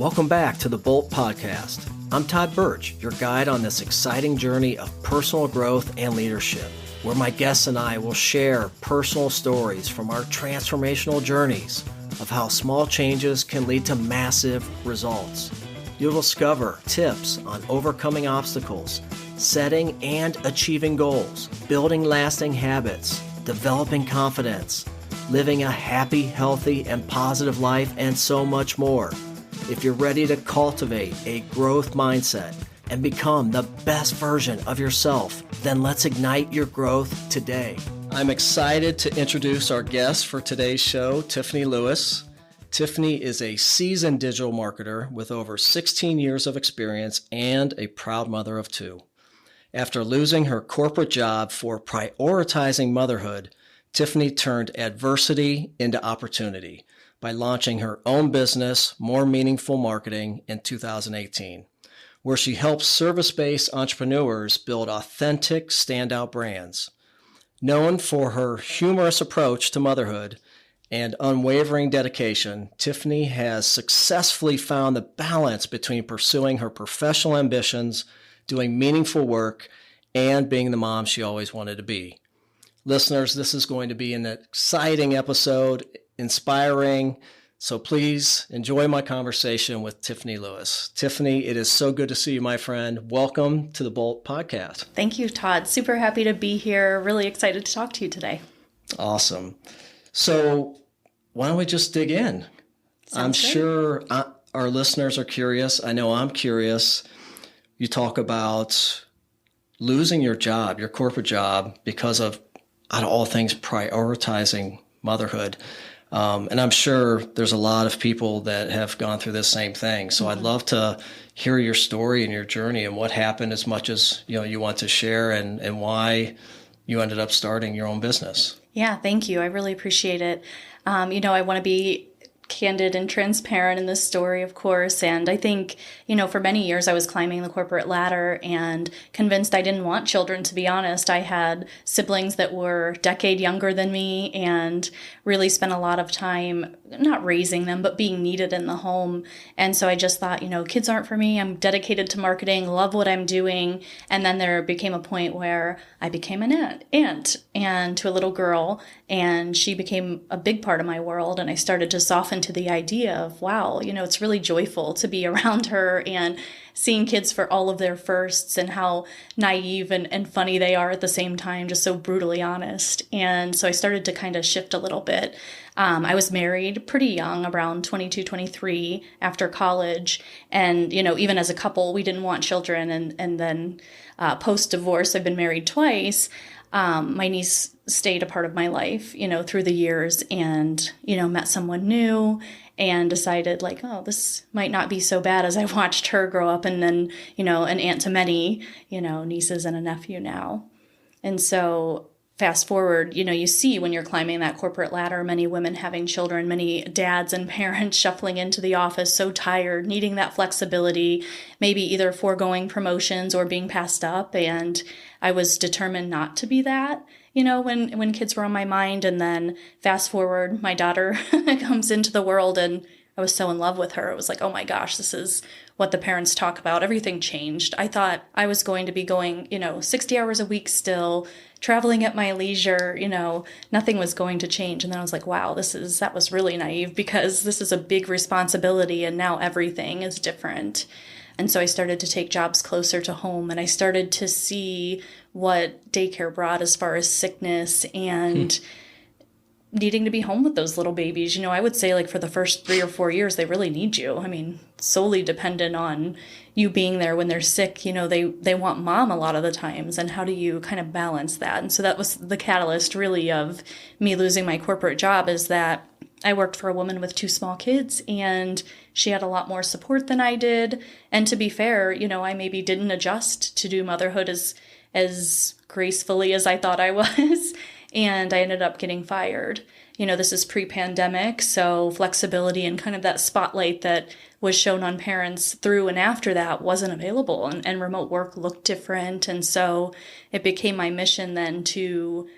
Welcome back to the Bolt Podcast. I'm Todd Birch, your guide on this exciting journey of personal growth and leadership, where my guests and I will share personal stories from our transformational journeys of how small changes can lead to massive results. You'll discover tips on overcoming obstacles, setting and achieving goals, building lasting habits, developing confidence, living a happy, healthy, and positive life, and so much more. If you're ready to cultivate a growth mindset and become the best version of yourself, then let's ignite your growth today. I'm excited to introduce our guest for today's show, Tiffany Lewis. Tiffany is a seasoned digital marketer with over 16 years of experience and a proud mother of two. After losing her corporate job for prioritizing motherhood, Tiffany turned adversity into opportunity by launching her own business, More Meaningful Marketing, in 2018, where she helps service-based entrepreneurs build authentic, standout brands. Known for her humorous approach to motherhood and unwavering dedication, Tiffany has successfully found the balance between pursuing her professional ambitions, doing meaningful work, and being the mom she always wanted to be. Listeners, this is going to be an exciting episode, inspiring, so please enjoy my conversation with Tiffany Lewis. Tiffany, it is so good to see you, my friend. Welcome to the Bolt Podcast. Thank you, Todd. Super happy to be here. Really excited to talk to you today. Awesome. So why don't we just dig in? I'm sure our listeners are curious. I know I'm curious. You talk about losing your job, your corporate job, because of, out of all things, prioritizing motherhood. And I'm sure there's a lot of people that have gone through the same thing. So I'd love to hear your story and your journey and what happened, as much as you want to share, and why you ended up starting your own business. Yeah, thank you. I really appreciate it. I want to be candid and transparent in this story, of course. And I think, for many years I was climbing the corporate ladder and convinced I didn't want children, to be honest. I had siblings that were a decade younger than me and really spent a lot of time not raising them, but being needed in the home. And so I just thought, kids aren't for me. I'm dedicated to marketing, love what I'm doing. And then there became a point where I became an aunt and to a little girl, and she became a big part of my world. And I started to soften to the idea of, wow, it's really joyful to be around her and seeing kids for all of their firsts and how naive and funny they are at the same time, just so brutally honest. And so I started to kind of shift a little bit. I was married pretty young, around 22, 23, after college. And, even as a couple, we didn't want children. And then post-divorce, I've been married twice. My niece stayed a part of my life, through the years, and, met someone new and decided this might not be so bad, as I watched her grow up, and then, an aunt to many, nieces and a nephew now. And so fast forward, you see when you're climbing that corporate ladder, many women having children, many dads and parents shuffling into the office, so tired, needing that flexibility, maybe either foregoing promotions or being passed up. And I was determined not to be that, when kids were on my mind. And then fast forward, my daughter comes into the world, and I was so in love with her. It was like, oh my gosh, this is what the parents talk about. Everything changed. I thought I was going to be going, 60 hours a week still, traveling at my leisure, nothing was going to change. And then I was like, wow, that was really naive, because this is a big responsibility, and now everything is different. And so I started to take jobs closer to home, and I started to see what daycare brought as far as sickness and needing to be home with those little babies. I would say for the first 3 or 4 years, they really need you. I mean, solely dependent on you being there when they're sick. They want mom a lot of the times. And how do you kind of balance that? And so that was the catalyst really of me losing my corporate job, is that I worked for a woman with 2 small kids, and she had a lot more support than I did. And to be fair, I maybe didn't adjust to do motherhood as gracefully as I thought I was. And I ended up getting fired. This is pre-pandemic, so flexibility and kind of that spotlight that was shown on parents through and after that wasn't available, and remote work looked different. And so it became my mission then to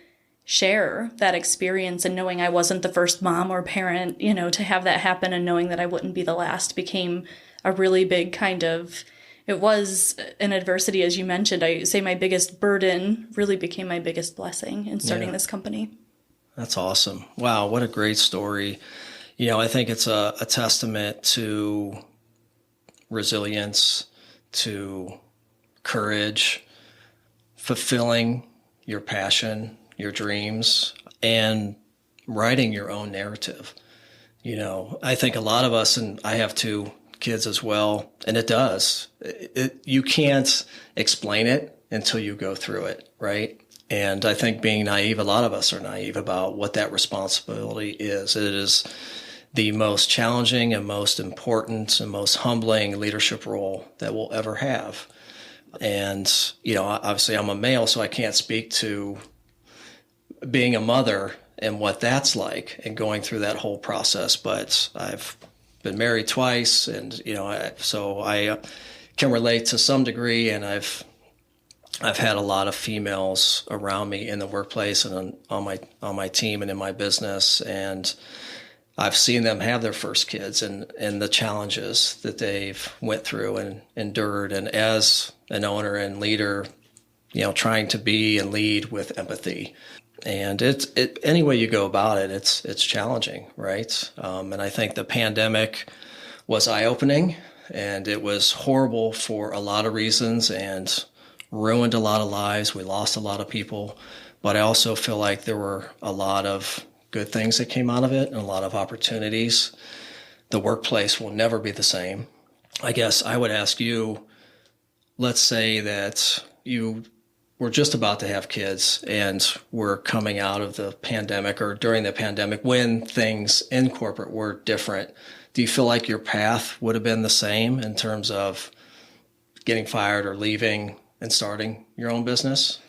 share that experience, and knowing I wasn't the first mom or parent, to have that happen and knowing that I wouldn't be the last became a really big it was an adversity, as you mentioned. I say my biggest burden really became my biggest blessing in starting this company. That's awesome. Wow, what a great story. I think it's a testament to resilience, to courage, fulfilling your passion, your dreams, and writing your own narrative. I think a lot of us, and I have 2 kids as well, and it does. You can't explain it until you go through it, right? And I think being naive, a lot of us are naive about what that responsibility is. It is the most challenging and most important and most humbling leadership role that we'll ever have. And, obviously I'm a male, so I can't speak to being a mother and what that's like and going through that whole process. But I've been married twice, and, so I can relate to some degree. And I've had a lot of females around me in the workplace and on my team and in my business. And I've seen them have their first kids and the challenges that they've went through and endured. And as an owner and leader, trying to be and lead with empathy. And any way you go about it, it's challenging, right? And I think the pandemic was eye-opening, and it was horrible for a lot of reasons and ruined a lot of lives. We lost a lot of people, but I also feel like there were a lot of good things that came out of it and a lot of opportunities. The workplace will never be the same. I guess I would ask you, let's say that you were just about to have kids and we're coming out of the pandemic or during the pandemic when things in corporate were different. Do you feel like your path would have been the same in terms of getting fired or leaving and starting your own business?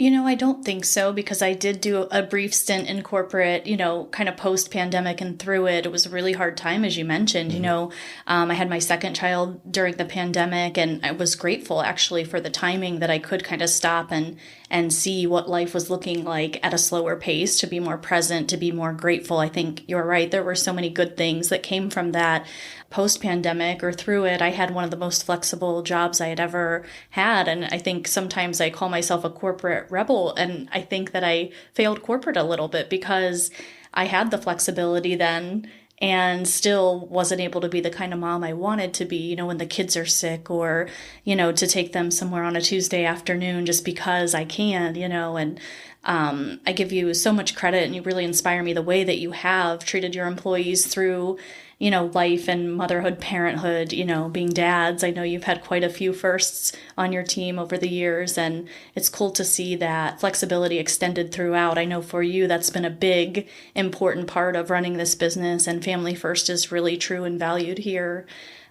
I don't think so, because I did do a brief stint in corporate, kind of post-pandemic, and through it. It was a really hard time, as you mentioned. Mm-hmm. I had my second child during the pandemic, and I was grateful actually for the timing that I could kind of stop and see what life was looking like at a slower pace, to be more present, to be more grateful. I think you're right. There were so many good things that came from that. Post-pandemic or through it, I had one of the most flexible jobs I had ever had. And I think sometimes I call myself a corporate rebel. And I think that I failed corporate a little bit because I had the flexibility then and still wasn't able to be the kind of mom I wanted to be, when the kids are sick, or, to take them somewhere on a Tuesday afternoon just because I can, and I give you so much credit, and you really inspire me the way that you have treated your employees through life and motherhood, parenthood, being dads. I know you've had quite a few firsts on your team over the years, and it's cool to see that flexibility extended throughout. I know for you, that's been a big, important part of running this business, and family first is really true and valued here.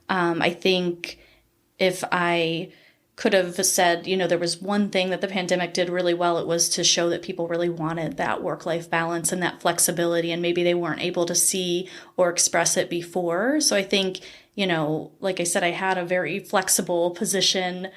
I think if I could have said, there was one thing that the pandemic did really well, it was to show that people really wanted that work-life balance and that flexibility, and maybe they weren't able to see or express it before. So I think, like I said, I had a very flexible position,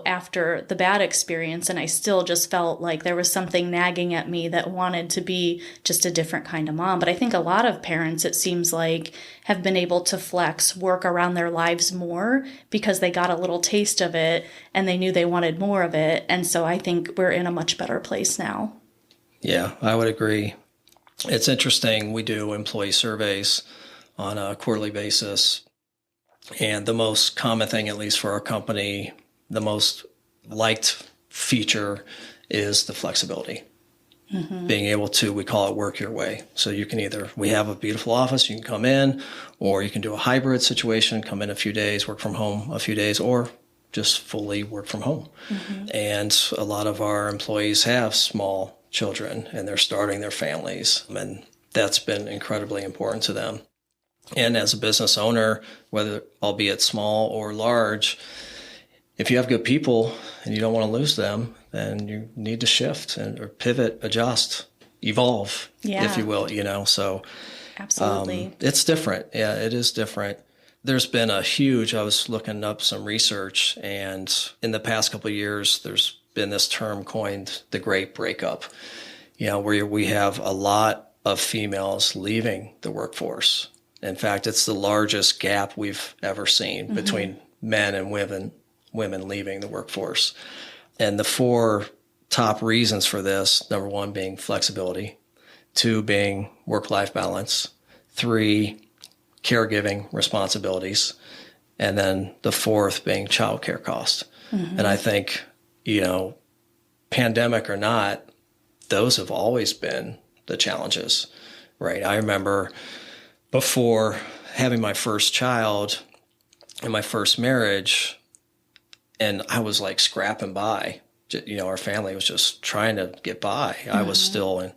after the bad experience, and I still just felt like there was something nagging at me that wanted to be just a different kind of mom. But I think a lot of parents, it seems like, have been able to flex, work around their lives more because they got a little taste of it and they knew they wanted more of it. And so I think we're in a much better place now. Yeah, I would agree. It's interesting. We do employee surveys on a quarterly basis. And the most common thing, at least for our company, the most liked feature is the flexibility. Mm-hmm. Being able to, we call it work your way. So you can we have a beautiful office, you can come in, or you can do a hybrid situation, come in a few days, work from home a few days, or just fully work from home. Mm-hmm. And a lot of our employees have small children and they're starting their families. And that's been incredibly important to them. And as a business owner, whether albeit small or large, if you have good people and you don't want to lose them, then you need to shift or pivot, adjust, evolve, if you will, So absolutely. It's different. Yeah, it is different. There's been I was looking up some research, and in the past couple of years, there's been this term coined, the great breakup. where we have a lot of females leaving the workforce. In fact, it's the largest gap we've ever seen between men and women leaving the workforce. And the 4 top reasons for this, number 1 being flexibility, 2 being work-life balance, 3, caregiving responsibilities, and then the 4th being childcare costs. And I think, pandemic or not, those have always been the challenges, right? I remember before having my first child and my first marriage, and I was like scrapping by. Our family was just trying to get by. I was still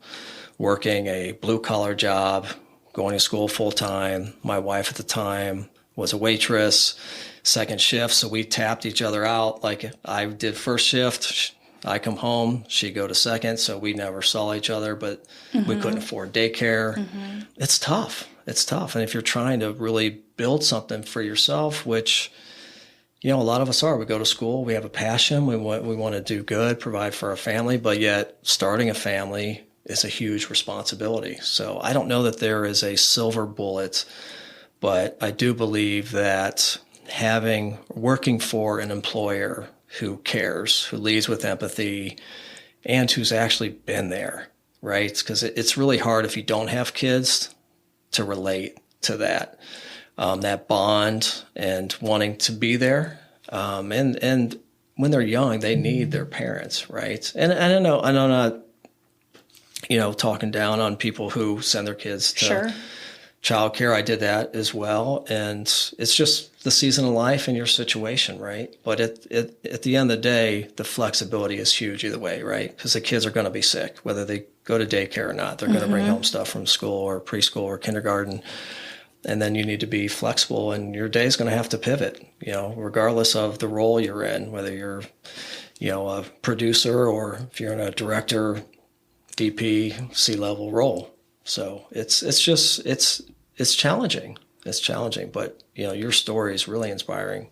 working a blue-collar job, going to school full-time. My wife at the time was a waitress, second shift, so we tapped each other out. Like I did first shift, I come home, she'd go to second, so we never saw each other, but we couldn't afford daycare. It's tough. It's tough. And if you're trying to really build something for yourself, which, a lot of us are, we go to school, we have a passion, we want to do good, provide for our family, but yet starting a family is a huge responsibility. So I don't know that there is a silver bullet, but I do believe that working for an employer who cares, who leads with empathy, and who's actually been there, right? Because it's really hard if you don't have kids to relate to that, that bond and wanting to be there. And when they're young, they need their parents, right? And I know I'm not, talking down on people who send their kids to childcare. I did that as well. And it's just the season of life and your situation, right? But at the end of the day, the flexibility is huge either way, right? Because the kids are going to be sick, whether they go to daycare or not. They're going to bring home stuff from school or preschool or kindergarten. And then you need to be flexible, and your day is going to have to pivot, regardless of the role you're in, whether you're, a producer or if you're in a director, VP, C-level role. So it's challenging. It's challenging, but your story is really inspiring.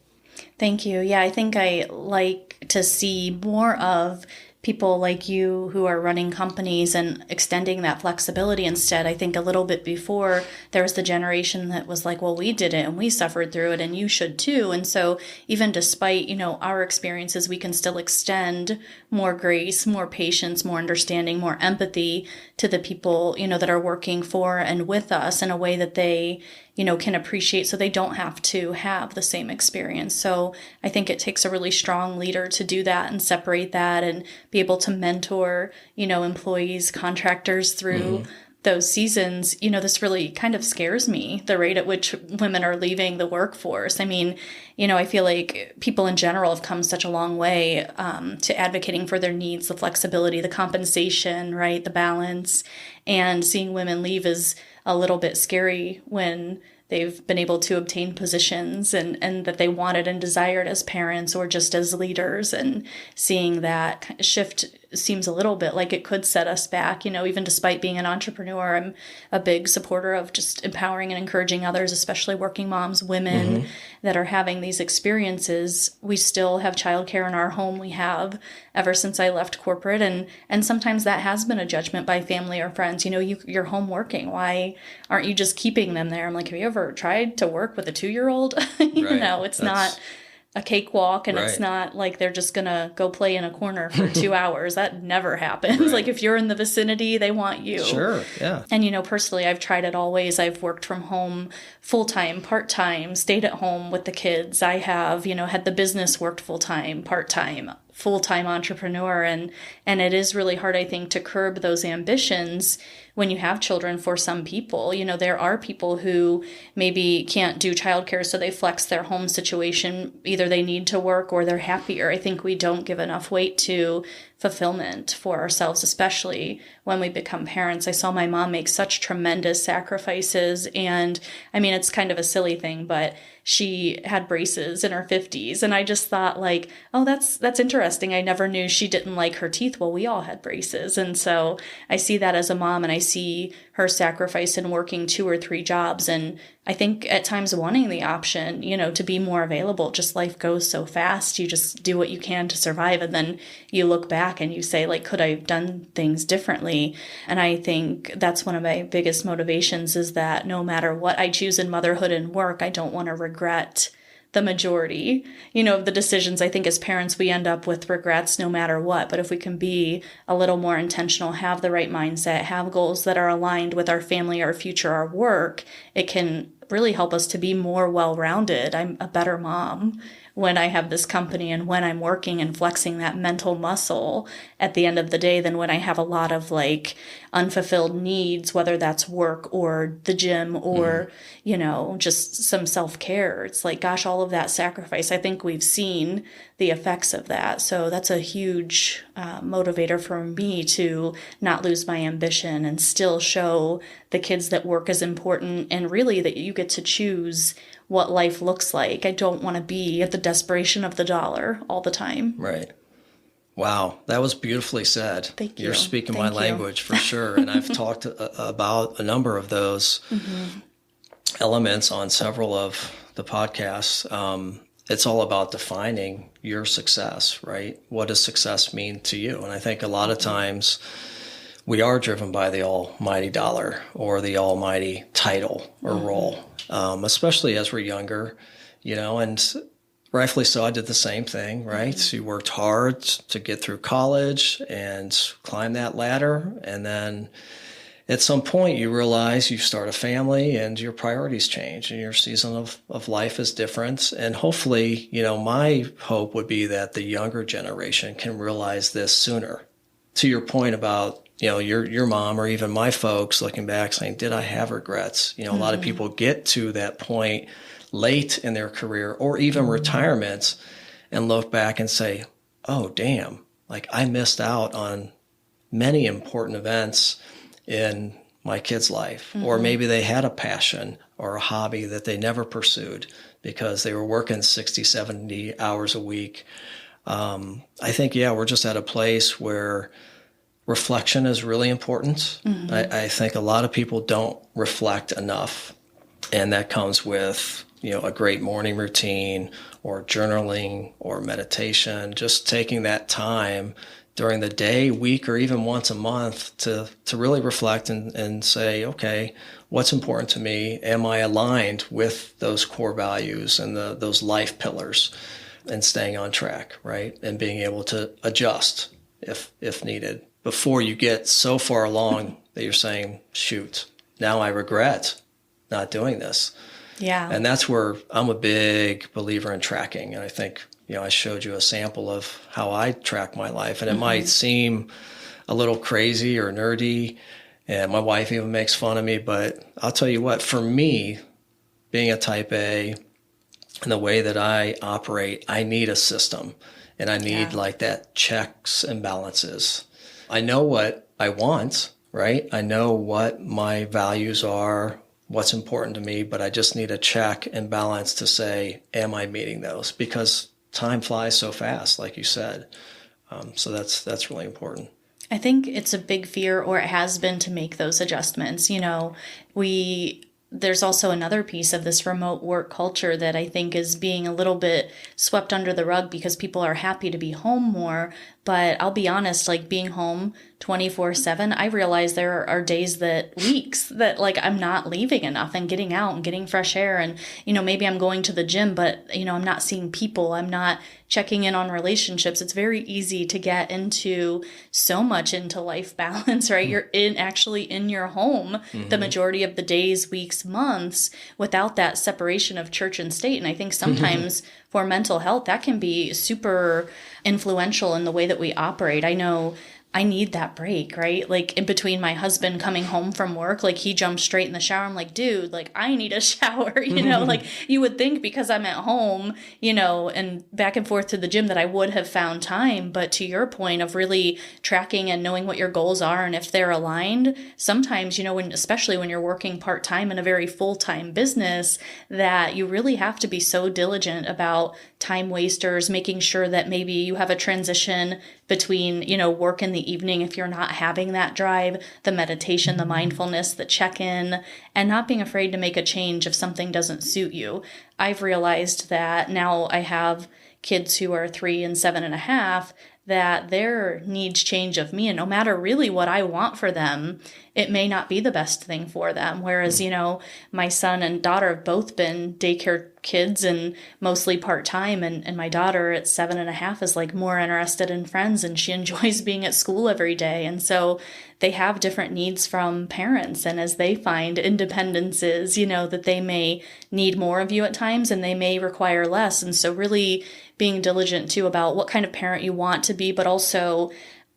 Thank you. Yeah, I think I like to see more of people like you who are running companies and extending that flexibility instead. I think a little bit before there was the generation that was like, well, we did it and we suffered through it and you should too. And so even despite, our experiences, we can still extend more grace, more patience, more understanding, more empathy to the people, that are working for and with us in a way that they, can appreciate so they don't have to have the same experience. So I think it takes a really strong leader to do that and separate that and be able to mentor, employees, contractors through those seasons. This really kind of scares me, the rate at which women are leaving the workforce. I mean, I feel like people in general have come such a long way to advocating for their needs, the flexibility, the compensation, right, the balance, and seeing women leave is a little bit scary when they've been able to obtain positions and that they wanted and desired as parents or just as leaders, and seeing that kind of shift seems a little bit like it could set us back. Even despite being an entrepreneur, I'm a big supporter of just empowering and encouraging others, especially working moms, women that are having these experiences. We still have childcare in our home. We have ever since I left corporate. And sometimes that has been a judgment by family or friends. You're home working. Why aren't you just keeping them there? I'm like, have you ever tried to work with a 2-year-old? It's not a cakewalk, and it's not like they're just gonna go play in a corner for 2 hours. That never happens. Right. Like if you're in the vicinity, they want you. Sure, yeah. And personally, I've tried it all ways. I've worked from home full-time, part-time, stayed at home with the kids. I have, had the business, worked full-time, part-time, full-time entrepreneur, and it is really hard, I think, to curb those ambitions when you have children. For some people, there are people who maybe can't do childcare, so they flex their home situation. Either they need to work or they're happier. I think we don't give enough weight to fulfillment for ourselves, especially when we become parents. I saw my mom make such tremendous sacrifices, and I mean, it's kind of a silly thing, but she had braces in her 50s, and I just thought like, oh, that's interesting. I never knew she didn't like her teeth. Well, we all had braces, and so I see that as a mom, and I see her sacrifice in working 2 or 3 jobs, and I think at times wanting the option, to be more available. Just life goes so fast. You just do what you can to survive, and then you look back back and you say, like, could I have done things differently? And I think that's one of my biggest motivations, is that no matter what I choose in motherhood and work, I don't want to regret the majority, of the decisions. I think as parents, we end up with regrets no matter what. But if we can be a little more intentional, have the right mindset, have goals that are aligned with our family, our future, our work, it can really help us to be more well-rounded. I'm a better mom when I have this company and when I'm working and flexing that mental muscle at the end of the day than when I have a lot of like unfulfilled needs, whether that's work or the gym or, just some self-care. It's like, gosh, all of that sacrifice. I think we've seen the effects of that. So that's a huge motivator for me to not lose my ambition and still show the kids that work is important and really that you get to choose what life looks like. I don't want to be at the desperation of the dollar all the time. Right. Wow. That was beautifully said. Thank you. You're speaking Thank my you. language for sure. And I've talked about a number of those elements on several of the podcasts. It's all about defining your success, right? What does success mean to you? And I think a lot of times we are driven by the almighty dollar or the almighty title or role, especially as we're younger, and rightfully so. I did the same thing, right? So you worked hard to get through college and climb that ladder. And then at some point you realize you start a family and your priorities change and your season of life is different. And hopefully, my hope would be that the younger generation can realize this sooner. To your point about your mom or even my folks looking back saying, did I have regrets? A lot of people get to that point late in their career or even retirement and look back and say, oh, damn, like I missed out on many important events in my kid's life. Or maybe they had a passion or a hobby that they never pursued because they were working 60, 70 hours a week. I think, we're just at a place where reflection is really important. I think a lot of people don't reflect enough. And that comes with, a great morning routine or journaling or meditation, just taking that time during the day, week, or even once a month to really reflect and say, okay, what's important to me? Am I aligned with those core values and those life pillars and staying on track, right? And being able to adjust if needed, before you get so far along that you're saying, shoot, now I regret not doing this. Yeah. And that's where I'm a big believer in tracking. And I think, I showed you a sample of how I track my life, and it might seem a little crazy or nerdy. And my wife even makes fun of me, but I'll tell you what, for me, being a type A and the way that I operate, I need a system and I need like that checks and balances. I know what I want, right? I know what my values are, what's important to me, but I just need a check and balance to say, am I meeting those? Because time flies so fast, like you said. So that's really important. I think it's a big fear, or it has been, to make those adjustments. There's also another piece of this remote work culture that I think is being a little bit swept under the rug because people are happy to be home more. But I'll be honest, like being home 24/7, I realize there are days weeks that like I'm not leaving enough and getting out and getting fresh air. And, maybe I'm going to the gym, but, I'm not seeing people. I'm not checking in on relationships. It's very easy to get into so much into life balance, right? You're actually in your home the majority of the days, weeks, months without that separation of church and state. And I think sometimes for mental health, that can be super influential in the way that we operate. I know I need that break, right? Like in between my husband coming home from work, like he jumps straight in the shower. I'm like, dude, like I need a shower, like you would think because I'm at home, and back and forth to the gym that I would have found time. But to your point of really tracking and knowing what your goals are and if they're aligned, sometimes, especially when you're working part-time in a very full-time business, that you really have to be so diligent about time wasters, making sure that maybe you have a transition between, work in the evening if you're not having that drive, the meditation, the mindfulness, the check-in, and not being afraid to make a change if something doesn't suit you. I've realized that now I have kids who are 3 and 7.5, that their needs change of me. And no matter really what I want for them, it may not be the best thing for them. Whereas, my son and daughter have both been daycare kids and mostly part-time. And my daughter at 7.5 is like more interested in friends, and she enjoys being at school every day. And so they have different needs from parents. And as they find independences, that they may need more of you at times and they may require less. And so really being diligent too about what kind of parent you want to be, but also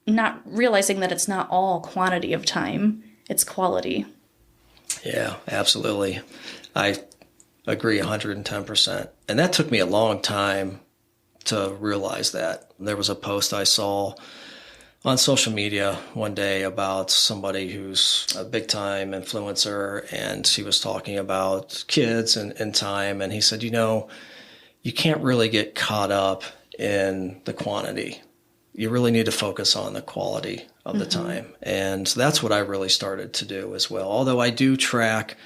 not realizing that it's not all quantity of time, it's quality. Yeah, absolutely. I agree 110%. And that took me a long time to realize that. There was a post I saw on social media one day about somebody who's a big time influencer, and he was talking about kids and time. And he said, you can't really get caught up in the quantity. You really need to focus on the quality of the time. And that's what I really started to do as well. Although I do track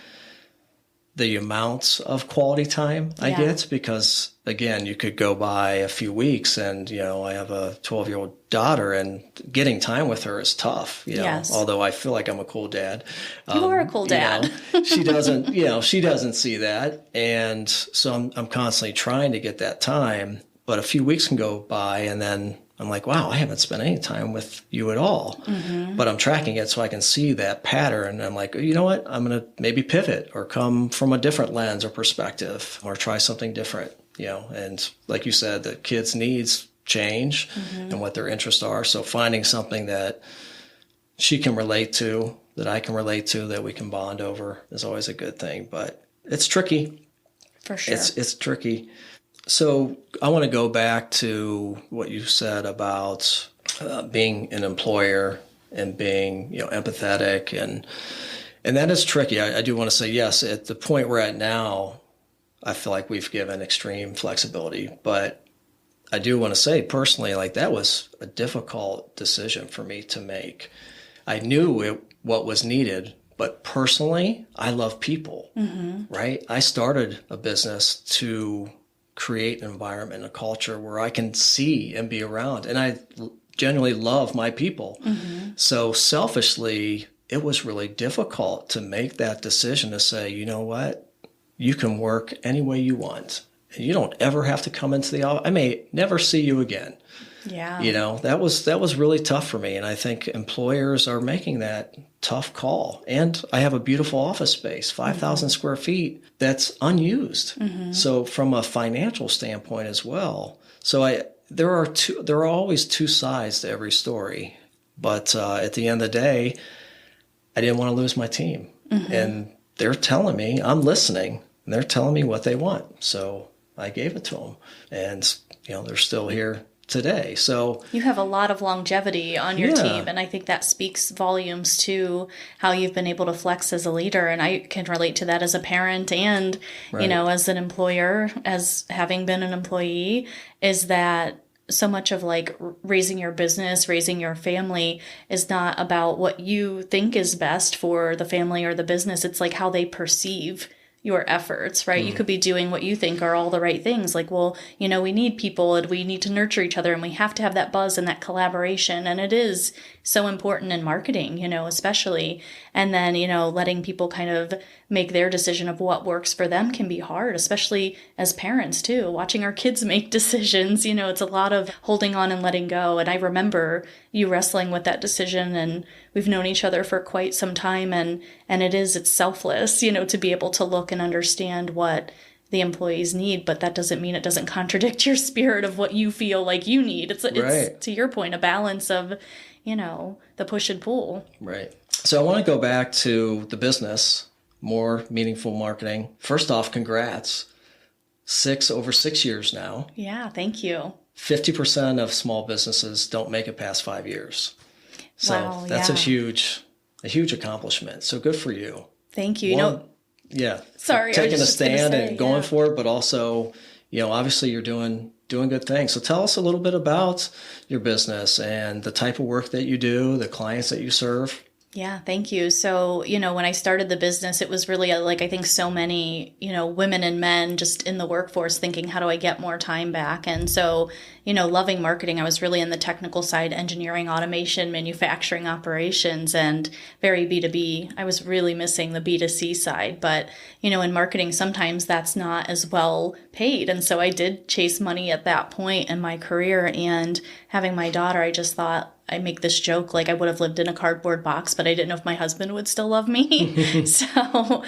the amounts of quality time I get, because again, you could go by a few weeks and, I have a 12-year-old daughter, and getting time with her is tough, Yes. Although I feel like I'm a cool dad. You are a cool dad. She doesn't, she doesn't see that. And so I'm constantly trying to get that time, but a few weeks can go by and then I'm like, wow, I haven't spent any time with you at all. But I'm tracking it so I can see that pattern. And I'm like, you know what? I'm going to maybe pivot or come from a different lens or perspective or try something different, And like you said, the kids' needs change and what their interests are. So finding something that she can relate to, that I can relate to, that we can bond over is always a good thing. But it's tricky. For sure. It's tricky. So I want to go back to what you said about being an employer and being, empathetic, and that is tricky. I do want to say, yes, at the point we're at now, I feel like we've given extreme flexibility, but I do want to say personally, like that was a difficult decision for me to make. I knew what was needed, but personally, I love people, right? I started a business to create an environment, a culture where I can see and be around. And I genuinely love my people. So selfishly, it was really difficult to make that decision to say, you know what, you can work any way you want. And you don't ever have to come into the office. I may never see you again. Yeah. That was really tough for me. And I think employers are making that tough call. And I have a beautiful office space, 5,000 square feet, that's unused. So from a financial standpoint as well. So there are always two sides to every story. But at the end of the day, I didn't want to lose my team. And they're telling me, I'm listening, and they're telling me what they want. So I gave it to them. And, they're still here today. So you have a lot of longevity on your team, and I think that speaks volumes to how you've been able to flex as a leader. And I can relate to that as a parent and as an employer, as having been an employee, is that so much of like raising your business, raising your family is not about what you think is best for the family or the business. It's like how they perceive your efforts, right? You could be doing what you think are all the right things. Like, well, we need people and we need to nurture each other and we have to have that buzz and that collaboration. And it is so important in marketing, especially. And then, letting people kind of make their decision of what works for them can be hard, especially as parents too. Watching our kids make decisions, it's a lot of holding on and letting go. And I remember you wrestling with that decision, and we've known each other for quite some time. And it's selfless, to be able to look and understand what the employees need, but that doesn't mean it doesn't contradict your spirit of what you feel like you need. It's right. To your point, a balance of, the push and pull. Right. So I want to go back to the business, more meaningful marketing. First off, congrats. Over 6 years now. Yeah, thank you. 50% of small businesses don't make it past 5 years. So that's a huge accomplishment. So good for you. Thank you. Sorry, taking a stand and going for it, but also, obviously you're doing good things. So tell us a little bit about your business and the type of work that you do, the clients that you serve. Yeah, thank you. So, when I started the business, it was really like I think so many, women and men just in the workforce thinking, how do I get more time back? And so, loving marketing, I was really in the technical side, engineering, automation, manufacturing operations, and very B2B. I was really missing the B2C side. But, in marketing, sometimes that's not as well paid. And so I did chase money at that point in my career. And having my daughter, I just thought, I make this joke like I would have lived in a cardboard box, but I didn't know if my husband would still love me. So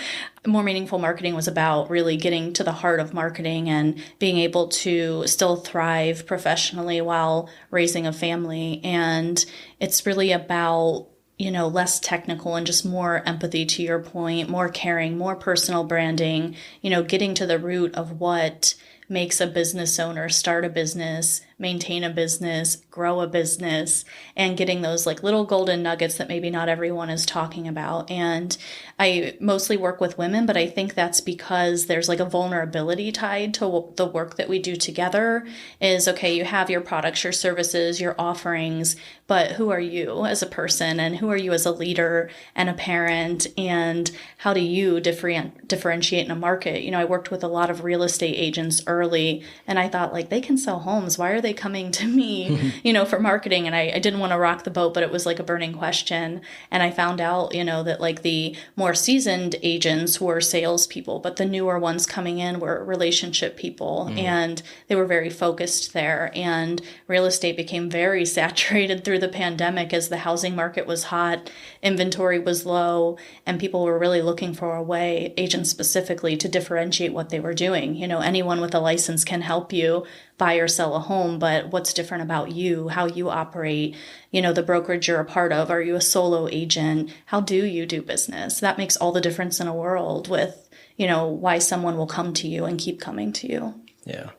more meaningful marketing was about really getting to the heart of marketing and being able to still thrive professionally while raising a family. And it's really about less technical and just more empathy, to your point, more caring, more personal branding, getting to the root of what makes a business owner start a business, maintain a business, grow a business, and getting those like little golden nuggets that maybe not everyone is talking about. And I mostly work with women, but I think that's because there's like a vulnerability tied to the work that we do together is, okay, you have your products, your services, your offerings, but who are you as a person and who are you as a leader and a parent, and how do you differentiate in a market? I worked with a lot of real estate agents early, and I thought like, they can sell homes. Why are they coming to me, for marketing? And I didn't want to rock the boat, but it was like a burning question. And I found out, that like the more seasoned agents were salespeople, but the newer ones coming in were relationship people. And they were very focused there. And real estate became very saturated through the pandemic as the housing market was hot, inventory was low, and people were really looking for a way, agents specifically, to differentiate what they were doing. Anyone with a license can help you buy or sell a home, but what's different about you, how you operate, the brokerage you're a part of, are you a solo agent? How do you do business? That makes all the difference in a world with, why someone will come to you and keep coming to you. Yeah,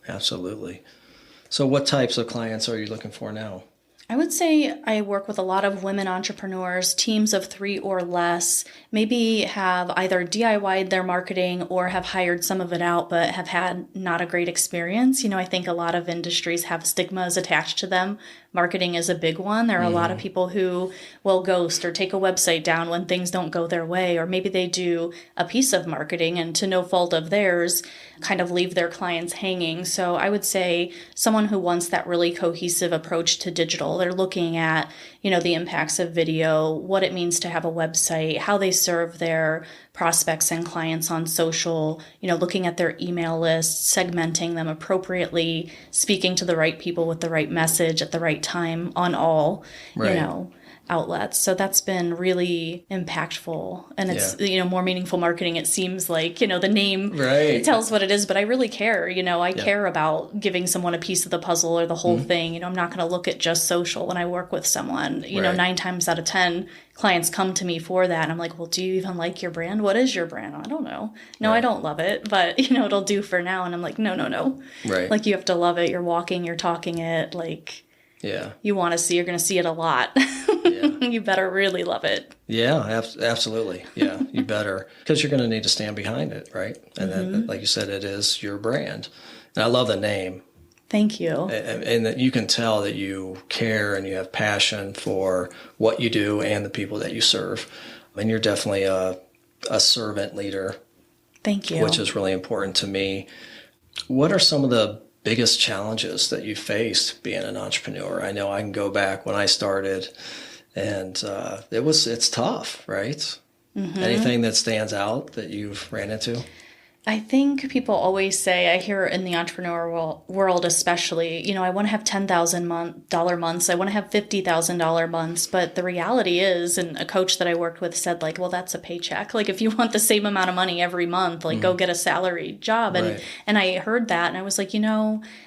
absolutely. So what types of clients are you looking for now? I would say I work with a lot of women entrepreneurs, teams of 3 or less, maybe have either DIY'd their marketing or have hired some of it out, but have had not a great experience. I think a lot of industries have stigmas attached to them. Marketing is a big one. There are a lot of people who will ghost or take a website down when things don't go their way, or maybe they do a piece of marketing and to no fault of theirs, kind of leave their clients hanging. So I would say someone who wants that really cohesive approach to digital. They're looking at, the impacts of video, what it means to have a website, how they serve their prospects and clients on social, looking at their email lists, segmenting them appropriately, speaking to the right people with the right message at the right time on all, outlets. So that's been really impactful. And it's, more meaningful marketing. It seems like, the name it tells what it is, but I really care. I care about giving someone a piece of the puzzle or the whole thing. I'm not going to look at just social when I work with someone. 9 times out of 10, clients come to me for that. And I'm like, well, do you even like your brand? What is your brand? I don't know. No, I don't love it, but it'll do for now. And I'm like, no. Right. Like, you have to love it. You're walking, you're talking it. Like, you want to see, you're going to see it a lot. You better really love it. Yeah, absolutely. Yeah, you better, because you're going to need to stand behind it, right? And then, like you said, it is your brand. And I love the name. Thank you. And that you can tell that you care and you have passion for what you do and the people that you serve. And you're definitely a servant leader. Thank you. Which is really important to me. What are some of the biggest challenges that you faced being an entrepreneur? I know I can go back when I started, and it's tough, right? Anything that stands out that you've ran into? I think people always say, I hear in the entrepreneur world especially, I want to have $10,000 months, I want to have $50,000 months, but the reality is, and a coach that I worked with said, like, well, that's a paycheck. Like, if you want the same amount of money every month, like, go get a salaried job. And I heard that, and I was like,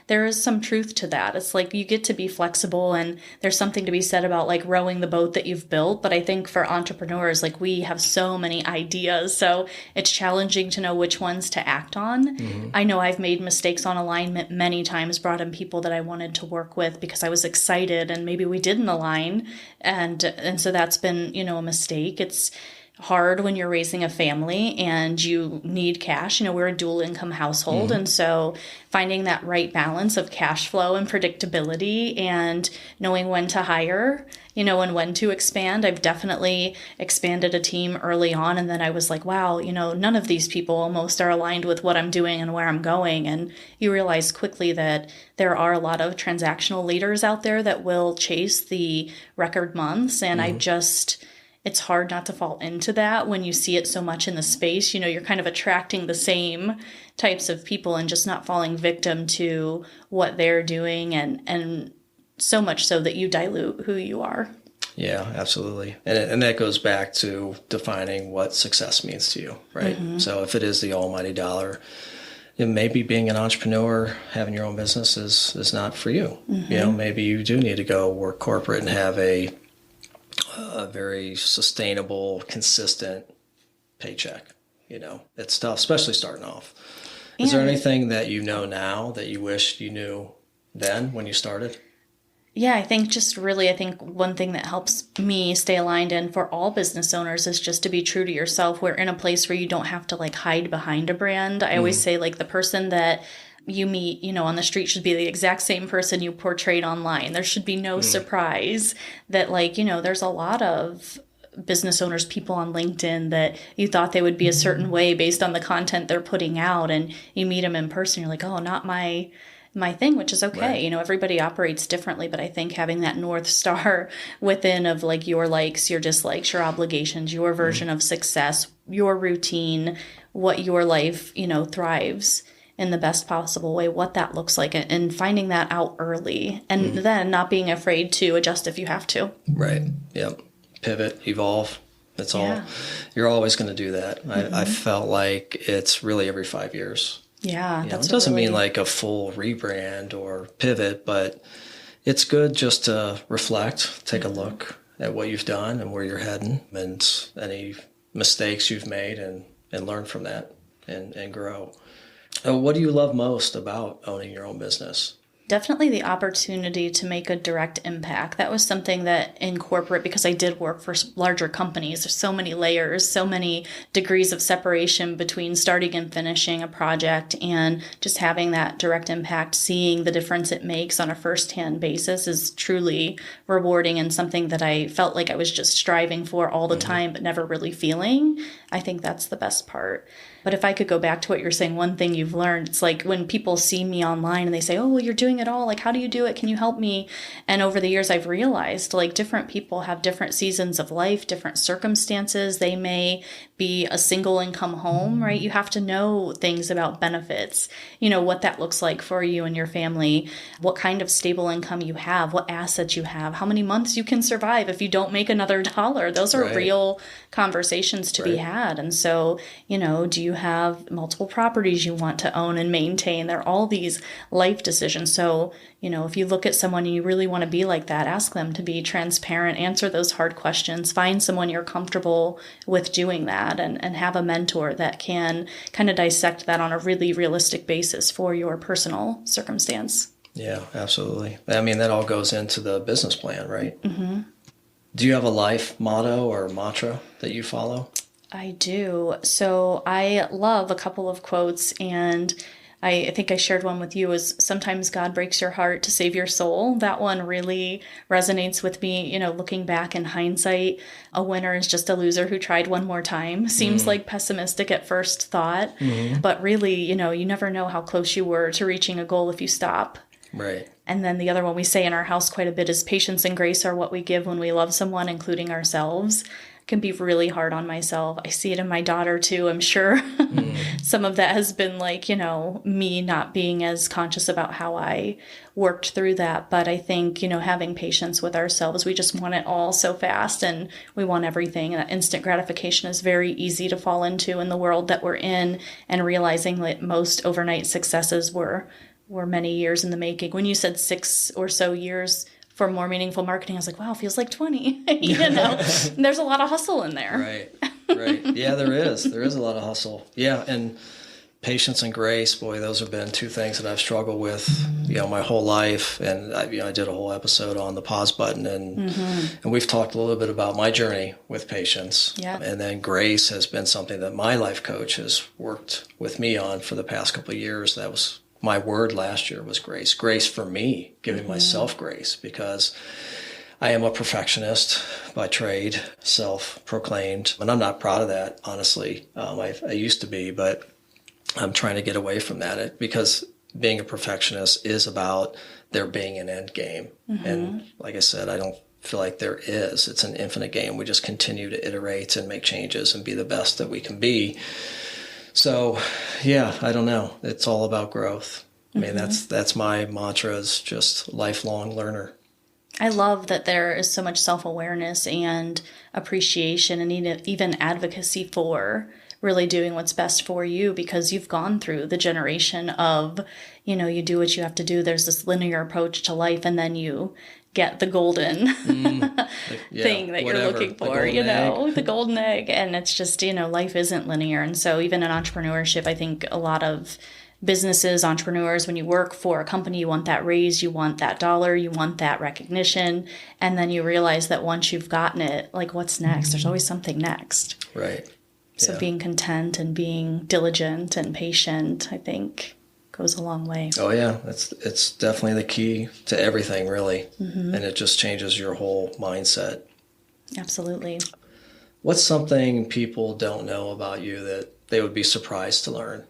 there is some truth to that. It's like, you get to be flexible, and there's something to be said about, like, rowing the boat that you've built. But I think for entrepreneurs, like, we have so many ideas, so it's challenging to know which ones to act on. I know I've made mistakes on alignment many times, brought in people that I wanted to work with because I was excited and maybe we didn't align. And so that's been, a mistake. It's hard when you're raising a family and you need cash. We're a dual income household. And so finding that right balance of cash flow and predictability and knowing when to hire, and when to expand. I've definitely expanded a team early on. And then I was like, wow, none of these people almost are aligned with what I'm doing and where I'm going. And you realize quickly that there are a lot of transactional leaders out there that will chase the record months. And it's hard not to fall into that when you see it so much in the space. You're kind of attracting the same types of people and just not falling victim to what they're doing, and so much so that you dilute who you are. Yeah, absolutely. And that goes back to defining what success means to you, right? So if it is the almighty dollar, maybe being an entrepreneur, having your own business is not for you. Maybe you do need to go work corporate and have a very sustainable, consistent paycheck. It's tough, especially starting off. Is there anything that you know now that you wished you knew then when you started? Yeah, I think one thing that helps me stay aligned, and for all business owners, is just to be true to yourself. We're in a place where you don't have to hide behind a brand. I always say the person that you meet, on the street should be the exact same person you portrayed online. There should be no surprise that there's a lot of business owners, people on LinkedIn that you thought they would be a certain way based on the content they're putting out. And you meet them in person, you're like, oh, not my thing, which is okay. Right. Everybody operates differently, but I think having that North Star within of your likes, your dislikes, your obligations, your version of success, your routine, what your life, thrives in the best possible way, what that looks like, and finding that out early, and then not being afraid to adjust if you have to. Right. Yep. Pivot, evolve. That's all. You're always going to do that. I felt like it's really every 5 years. Yeah, it doesn't mean a full rebrand or pivot, but it's good just to reflect, take a look at what you've done and where you're heading, and any mistakes you've made, and learn from that and grow. What do you love most about owning your own business? Definitely the opportunity to make a direct impact. That was something that in corporate, because I did work for larger companies, there's so many layers, so many degrees of separation between starting and finishing a project, and just having that direct impact, seeing the difference it makes on a firsthand basis is truly rewarding, and something that I felt like I was just striving for all the time, but never really feeling. I think that's the best part. But if I could go back to what you're saying, one thing you've learned, it's when people see me online and they say, oh, well, you're doing it all. How do you do it? Can you help me? And over the years, I've realized different people have different seasons of life, different circumstances. They may be a single income home, right? You have to know things about benefits, what that looks like for you and your family, what kind of stable income you have, what assets you have, how many months you can survive if you don't make another dollar. Those are real conversations to be had. And so, do you have multiple properties you want to own and maintain? There are all these life decisions. So, if you look at someone and you really want to be like that, ask them to be transparent, answer those hard questions, find someone you're comfortable with doing that, and have a mentor that can kind of dissect that on a really realistic basis for your personal circumstance. Yeah, absolutely. I mean, that all goes into the business plan, right? Do you have a life motto or mantra that you follow? I do. So I love a couple of quotes, and I think I shared one with you, is sometimes God breaks your heart to save your soul. That one really resonates with me. Looking back in hindsight, a winner is just a loser who tried one more time. Seems like pessimistic at first thought, but really, you never know how close you were to reaching a goal if you stop. Right. And then the other one we say in our house quite a bit is patience and grace are what we give when we love someone, including ourselves. Can be really hard on myself. I see it in my daughter too, I'm sure. Some of that has been me not being as conscious about how I worked through that. But I think, having patience with ourselves, we just want it all so fast, and we want everything. And that instant gratification is very easy to fall into in the world that we're in, and realizing that most overnight successes were many years in the making. When you said 6 or so years for more meaningful marketing, I was like, wow, it feels like 20. There's a lot of hustle in there. Right. Yeah, there is. There is a lot of hustle. Yeah, and Patience and grace, boy, those have been two things that I've struggled with, my whole life. And I did a whole episode on the pause button, and we've talked a little bit about my journey with patience. Yeah. And then grace has been something that my life coach has worked with me on for the past couple of years. That was my word last year, was grace. Grace for me, giving myself grace, because I am a perfectionist by trade, self-proclaimed, and I'm not proud of that, honestly. I used to be, but I'm trying to get away from that, because being a perfectionist is about there being an end game. And like I said, I don't feel like there is. It's an infinite game. We just continue to iterate and make changes and be the best that we can be. So, yeah, I don't know. It's all about growth. I mean, that's my mantra, is just lifelong learner. I love that there is so much self-awareness and appreciation and even advocacy for really doing what's best for you, because you've gone through the generation of, you do what you have to do. There's this linear approach to life, and then you get the golden thing that you're looking for, the golden egg. And it's just, life isn't linear. And so even in entrepreneurship, I think a lot of businesses, entrepreneurs, when you work for a company, you want that raise, you want that dollar, you want that recognition. And then you realize that once you've gotten it, like, what's next? There's always something next. Right. So being content and being diligent and patient, I think, goes a long way. Oh, yeah. It's definitely the key to everything, really. And it just changes your whole mindset. Absolutely. What's something people don't know about you that they would be surprised to learn?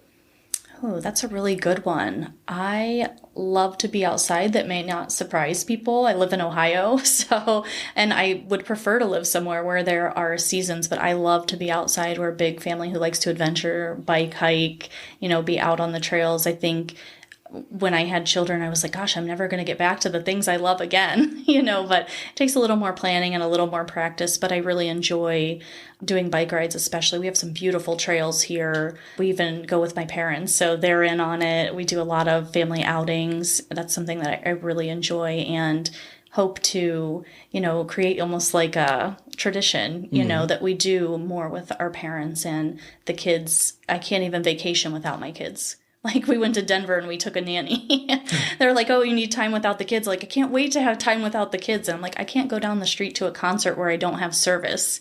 Oh, that's a really good one. I love to be outside. That may not surprise people. I live in Ohio, and I would prefer to live somewhere where there are seasons, but I love to be outside. We're a big family who likes to adventure, bike, hike, be out on the trails. I think when I had children, I was like, gosh, I'm never going to get back to the things I love again, but it takes a little more planning and a little more practice. But I really enjoy doing bike rides, especially. We have some beautiful trails here. We even go with my parents, so they're in on it. We do a lot of family outings. That's something that I really enjoy and hope to, create almost like a tradition, that we do more with our parents and the kids. I can't even vacation without my kids. Like, we went to Denver and we took a nanny. They're like, oh, you need time without the kids. Like, I can't wait to have time without the kids. And I'm like, I can't go down the street to a concert where I don't have service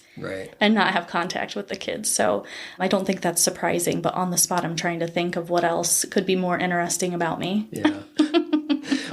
and not have contact with the kids. So I don't think that's surprising. But on the spot, I'm trying to think of what else could be more interesting about me. Yeah.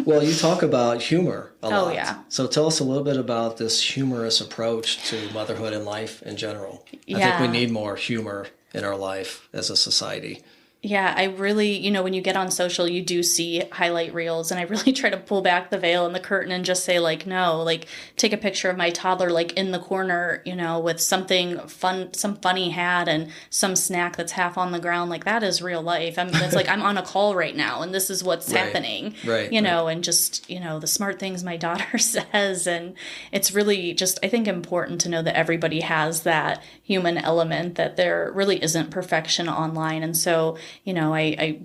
Well, you talk about humor a lot. Oh, yeah. So tell us a little bit about this humorous approach to motherhood and life in general. I think we need more humor in our life as a society. Yeah, I really, when you get on social, you do see highlight reels, and I really try to pull back the veil and the curtain and just say, like, no, like, take a picture of my toddler, like, in the corner, with something fun, some funny hat and some snack that's half on the ground. Like, that is real life. It's like, I'm on a call right now, and this is what's happening, and just, the smart things my daughter says. And it's really just, I think, important to know that everybody has that human element, that there really isn't perfection online. And so, I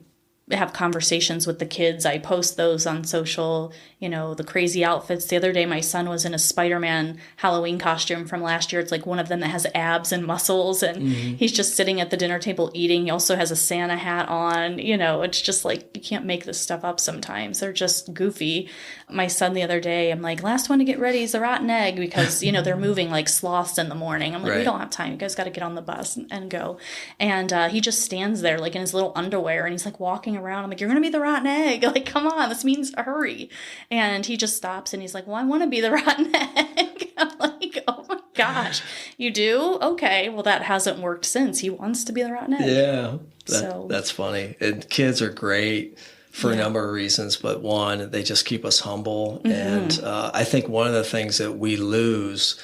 have conversations with the kids. I post those on social, the crazy outfits. The other day, my son was in a Spider-Man Halloween costume from last year. It's like one of them that has abs and muscles, and he's just sitting at the dinner table eating. He also has a Santa hat on. It's just like, you can't make this stuff up sometimes. They're just goofy. My son the other day, I'm like, last one to get ready is a rotten egg, because, they're moving like sloths in the morning. I'm like, we don't have time. You guys got to get on the bus and go. And he just stands there like in his little underwear, and he's like walking around. I'm like, you're going to be the rotten egg. Like, come on, this means hurry. And he just stops and he's like, well, I want to be the rotten egg. I'm like, oh my gosh, you do? Okay, well, that hasn't worked since. He wants to be the rotten egg. Yeah, that's funny. And kids are great for a number of reasons, but one, they just keep us humble. And I think one of the things that we lose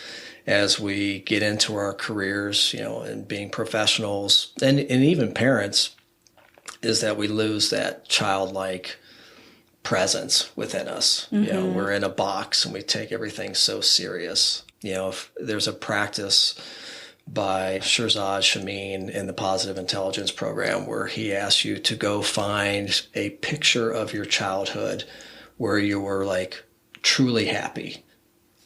as we get into our careers, and being professionals and even parents, is that we lose that childlike presence within us. We're in a box and we take everything so serious. If there's a practice by Shirzad Chamine in the Positive Intelligence Program where he asks you to go find a picture of your childhood where you were like truly happy.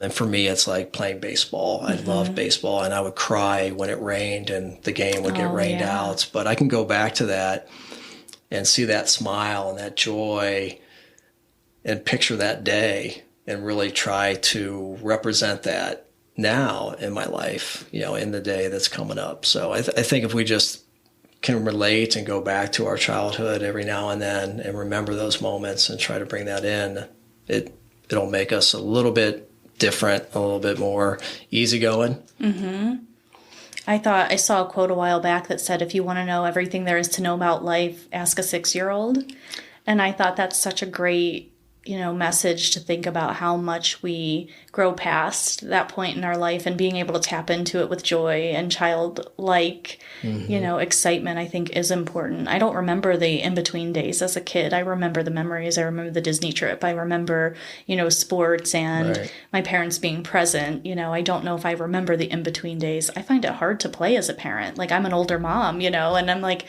And for me, it's like playing baseball. I loved baseball, and I would cry when it rained and the game would get rained out. But I can go back to that and see that smile and that joy and picture that day and really try to represent that now in my life, in the day that's coming up. So I think if we just can relate and go back to our childhood every now and then and remember those moments and try to bring that in, it'll make us a little bit different, a little bit more easygoing. Mm-hmm. I saw a quote a while back that said, if you want to know everything there is to know about life, ask a 6-year-old. And I thought that's such a great, message to think about how much we grow past that point in our life, and being able to tap into it with joy and childlike, excitement, I think is important. I don't remember the in-between days as a kid. I remember the memories. I remember the Disney trip. I remember, sports and my parents being present. I don't know if I remember the in-between days. I find it hard to play as a parent. Like, I'm an older mom, and I'm like,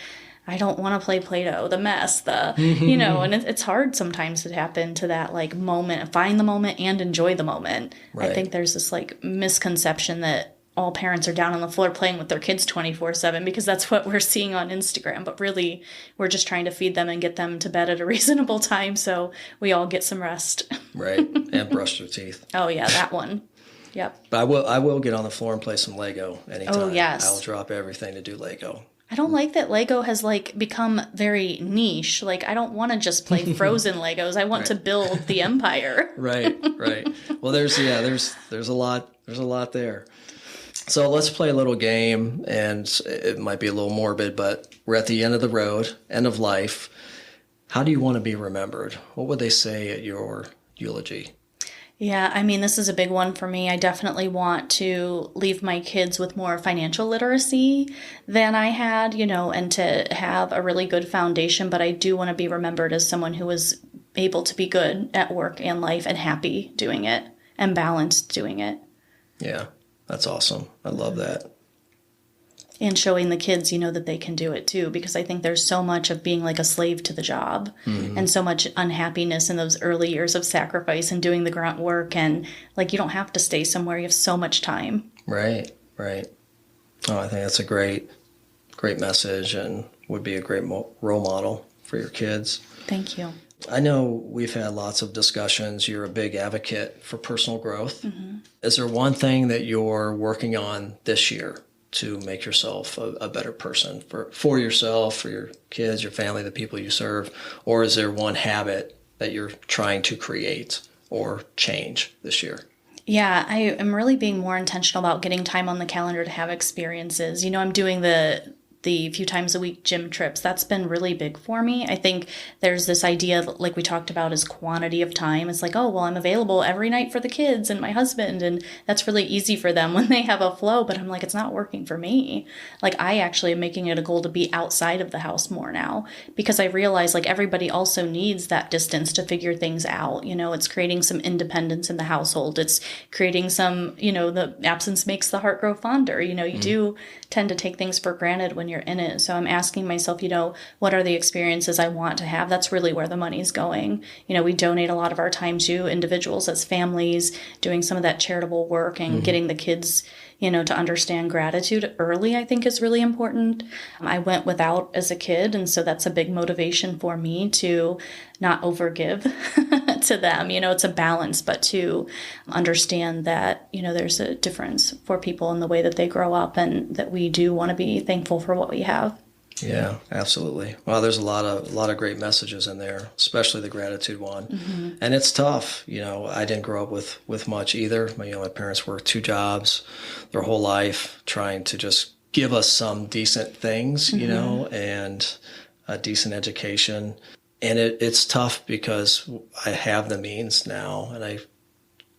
I don't want to play Play-Doh, the mess, and it's hard sometimes to tap into that like moment, find the moment and enjoy the moment. Right. I think there's this like misconception that all parents are down on the floor playing with their kids 24/7 because that's what we're seeing on Instagram. But really, we're just trying to feed them and get them to bed at a reasonable time so we all get some rest. Right. And brush their teeth. Oh, yeah, that one. Yep. But I will get on the floor and play some Lego anytime. Oh, yes. I'll drop everything to do Lego. I don't like that Lego has like become very niche. Like, I don't want to just play Frozen Legos. I want to build the empire. Right. Well, there's a lot there. So let's play a little game, and it might be a little morbid, but we're at the end of the road, end of life. How do you want to be remembered? What would they say at your eulogy? Yeah, I mean, this is a big one for me. I definitely want to leave my kids with more financial literacy than I had, and to have a really good foundation. But I do want to be remembered as someone who was able to be good at work and life and happy doing it and balanced doing it. Yeah, that's awesome. I love that. And showing the kids, that they can do it too, because I think there's so much of being like a slave to the job and so much unhappiness in those early years of sacrifice and doing the grunt work. And like, you don't have to stay somewhere. You have so much time. Right. Oh, I think that's a great message and would be a great role model for your kids. Thank you. I know we've had lots of discussions. You're a big advocate for personal growth. Mm-hmm. Is there one thing that you're working on this year to make yourself a better person for yourself, for your kids, your family, the people you serve? Or is there one habit that you're trying to create or change this year? Yeah, I am really being more intentional about getting time on the calendar to have experiences. I'm doing the few times a week gym trips. That's been really big for me. I think there's this idea, like we talked about, is quantity of time. It's like, oh, well, I'm available every night for the kids and my husband, and that's really easy for them when they have a flow. But I'm like, it's not working for me. Like, I actually am making it a goal to be outside of the house more now, because I realize like everybody also needs that distance to figure things out. It's creating some independence in the household. It's creating some, the absence makes the heart grow fonder. You do tend to take things for granted when you're in it. So I'm asking myself, what are the experiences I want to have? That's really where the money's going. We donate a lot of our time to individuals as families, doing some of that charitable work and getting the kids, to understand gratitude early, I think is really important. I went without as a kid, and so that's a big motivation for me to not overgive to them. It's a balance, but to understand that, there's a difference for people in the way that they grow up, and that we do want to be thankful for what we have. Yeah, absolutely. Well, there's a lot of great messages in there, especially the gratitude one. Mm-hmm. And it's tough. I didn't grow up with much either. My parents worked 2 jobs their whole life, trying to just give us some decent things, and a decent education. And it's tough because I have the means now, and I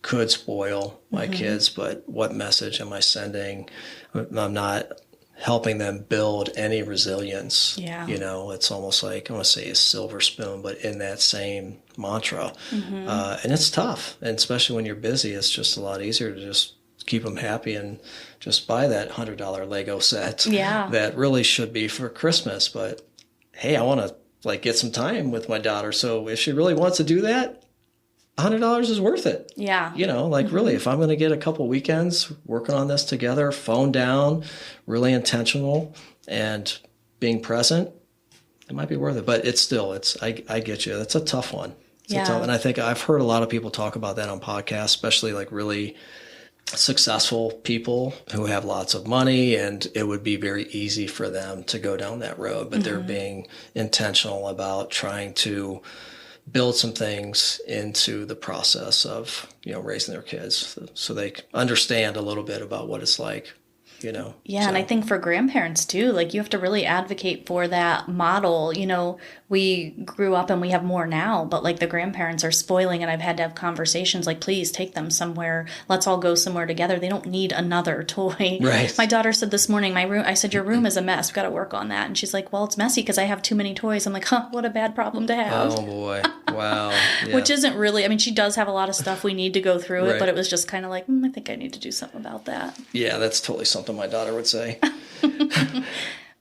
could spoil my kids, but what message am I sending? I'm not helping them build any resilience. Yeah. It's almost like, I want to say a silver spoon, but in that same mantra. And it's tough. And especially when you're busy, it's just a lot easier to just keep them happy and just buy that $100 Lego set that really should be for Christmas. But hey, I want to get some time with my daughter. So if she really wants to do that, $100 is worth it. Yeah. Really, if I'm going to get a couple weekends working on this together, phone down, really intentional, and being present, it might be worth it. But I get you. That's a tough one. Yeah. And I think I've heard a lot of people talk about that on podcasts, especially like really successful people who have lots of money, and it would be very easy for them to go down that road, but they're being intentional about trying to build some things into the process of, raising their kids so they understand a little bit about what it's like. Yeah, so. And I think for grandparents too, like you have to really advocate for that model. We grew up and we have more now, but like the grandparents are spoiling, and I've had to have conversations like, please take them somewhere. Let's all go somewhere together. They don't need another toy. Right. My daughter said this morning, I said, your room is a mess. We've got to work on that. And she's like, well, it's messy because I have too many toys. I'm like, what a bad problem to have. Oh boy. Wow. Yeah. Which isn't really, she does have a lot of stuff we need to go through Right. it, but it was just kind of like, I think I need to do something about that. Yeah, that's totally something my daughter would say.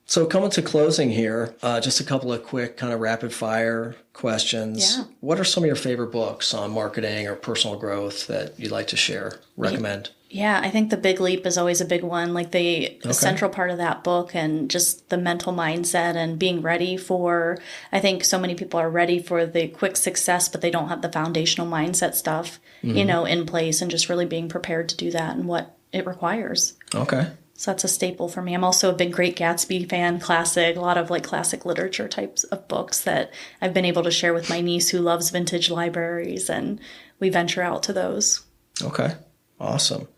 So coming to closing here, just a couple of quick kind of rapid fire questions. Yeah. What are some of your favorite books on marketing or personal growth that you'd like to share, recommend? Yeah, I think The Big Leap is always a big one. Like the central part of that book, and just the mental mindset and being ready for, I think so many people are ready for the quick success, but they don't have the foundational mindset stuff, in place, and just really being prepared to do that and what it requires. Okay. So that's a staple for me. I'm also a big Great Gatsby fan, classic, a lot of like classic literature types of books that I've been able to share with my niece who loves vintage libraries, and we venture out to those. Okay. Awesome.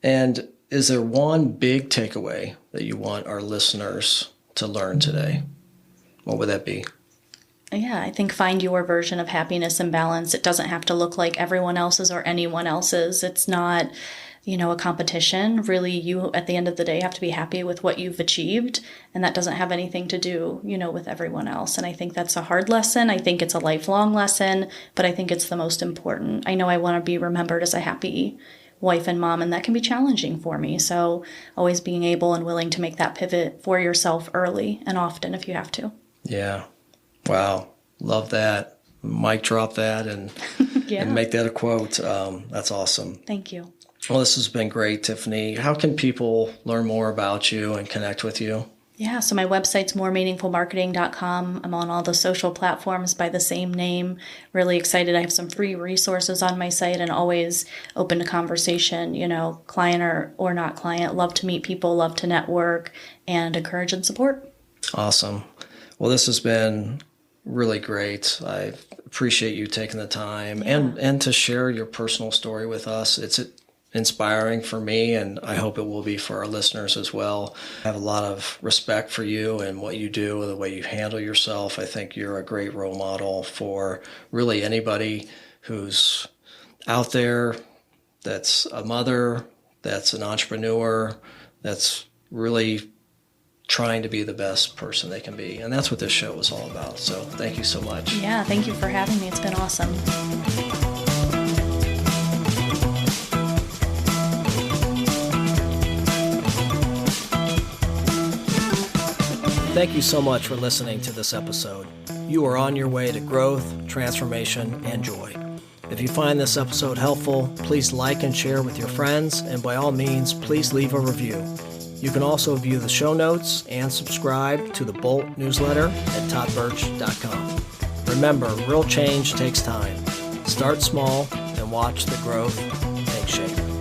And is there one big takeaway that you want our listeners to learn today? What would that be? Yeah, I think find your version of happiness and balance. It doesn't have to look like everyone else's or anyone else's. It's not, a competition. Really, you, at the end of the day, have to be happy with what you've achieved. And that doesn't have anything to do, with everyone else. And I think that's a hard lesson. I think it's a lifelong lesson, but I think it's the most important. I know I want to be remembered as a happy wife and mom, and that can be challenging for me. So always being able and willing to make that pivot for yourself early and often if you have to. Yeah. Wow. Love that. Mic drop that and make that a quote. That's awesome. Thank you. Well, this has been great, Tiffany. How can people learn more about you and connect with you? Yeah, so my website's moremeaningfulmarketing.com. I'm on all the social platforms by the same name. Really excited. I have some free resources on my site and always open to conversation, client or not client. Love to meet people, love to network, and encourage and support. Awesome. Well, this has been really great. I appreciate you taking the time and to share your personal story with us. It's inspiring for me, and I hope it will be for our listeners as well. I have a lot of respect for you and what you do, the way you handle yourself. I think you're a great role model for really anybody who's out there that's a mother, that's an entrepreneur, that's really trying to be the best person they can be. And that's what this show is all about. So thank you so much. Yeah, thank you for having me. It's been awesome. Thank you so much for listening to this episode. You are on your way to growth, transformation, and joy. If you find this episode helpful, please like and share with your friends, and by all means, please leave a review. You can also view the show notes and subscribe to the Bolt newsletter at toddbirch.com. Remember, real change takes time. Start small and watch the growth take shape.